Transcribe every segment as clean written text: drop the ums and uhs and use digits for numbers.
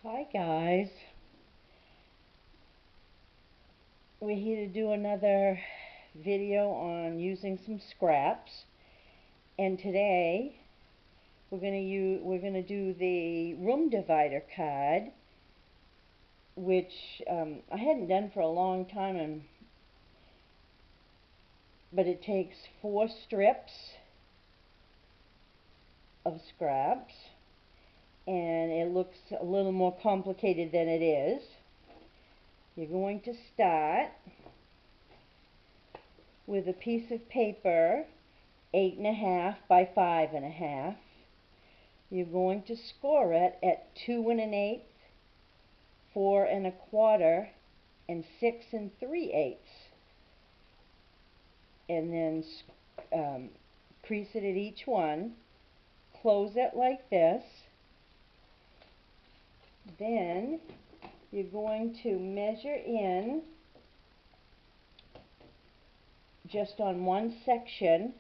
Hi guys, we're here to do another video on using some scraps, and today we're gonna do the room divider card, which I hadn't done for a long time, but it takes 4 strips of scraps, and it looks a little more complicated than it is. You're going to start with a piece of paper 8.5 by 5.5. You're going to score it at 2 1/8, 4 1/4, and 6 3/8, and then crease it at each one. Close it like this. Then you're going to measure in just on one section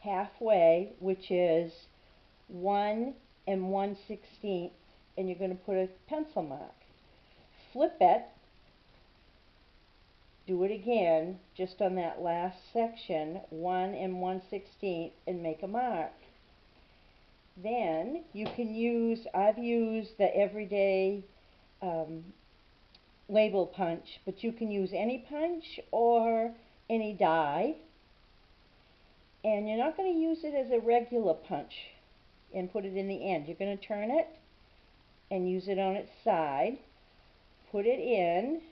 halfway, which is 1 1/16, and you're going to put a pencil mark. Flip it, do it again just on that last section, 1 1/16, and make a mark. Then you can use, I've used the everyday label punch, but you can use any punch or any die. And you're not going to use it as a regular punch and put it in the end. You're going to turn it and use it on its side. Put it in.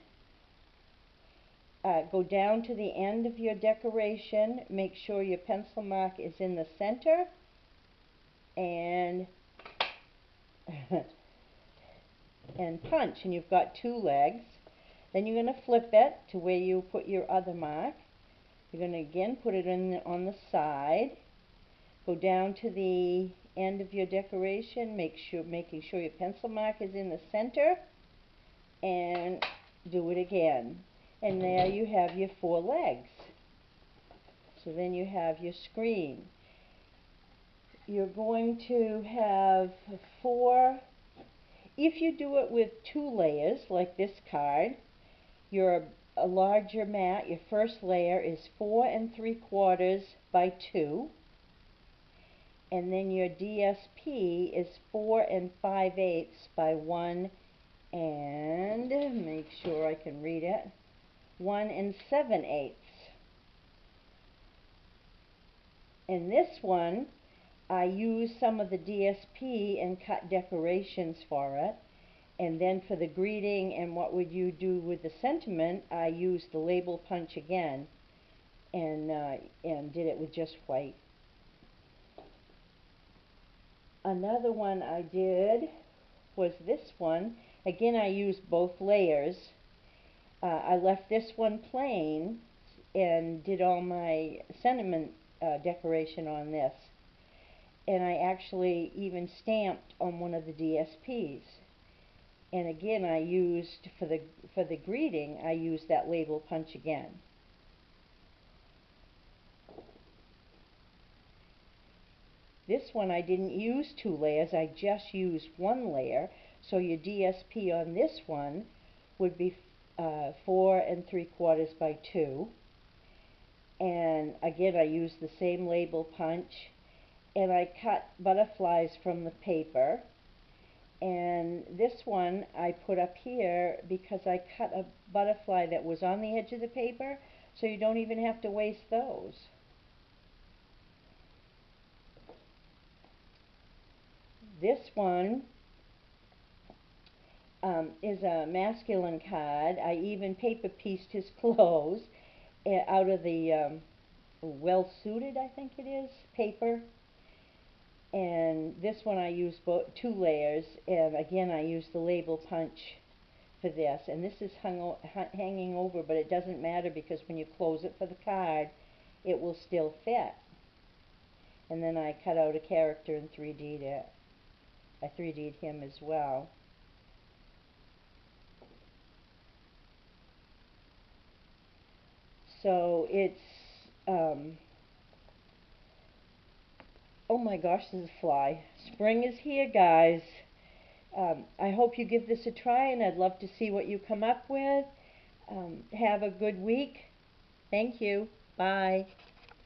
Go down to the end of your decoration. Make sure your pencil mark is in the center. And and punch. And you've got 2 legs. Then you're going to flip it to where you put your other mark. You're going to again put it in on the side. Go down to the end of your decoration, making sure your pencil mark is in the center, and do it again. And there you have your 4 legs. So then you have your screen. You're going to have 4, if you do it with 2 layers like this card, a larger mat, your first layer is 4 3/4 by 2. And then your DSP is 4 5/8 by 1, and make sure I can read it, 1 7/8. In this one, I use some of the DSP and cut decorations for it. And then for the greeting and what would you do with the sentiment, I used the label punch again and did it with just white. Another one I did was this one. Again, I used both layers. I left this one plain and did all my sentiment decoration on this. And I actually even stamped on one of the DSPs. And again, I used, for the greeting, I used that label punch again. This one I didn't use 2 layers, I just used 1 layer. So your DSP on this one would be 4 3/4 by 2. And again, I used the same label punch, and I cut butterflies from the paper. And this one I put up here because I cut a butterfly that was on the edge of the paper, so you don't even have to waste those. This one is a masculine card. I even paper pieced his clothes out of the Well Suited, I think it is, paper. And this one I used 2 layers, and again I used the label punch for this. And this is hanging over, but it doesn't matter because when you close it for the card, it will still fit. And then I cut out a character and 3D'd it. I 3D'd him as well. So it's, oh my gosh, this is a fly. Spring is here, guys. I hope you give this a try, and I'd love to see what you come up with. Have a good week. Thank you. Bye.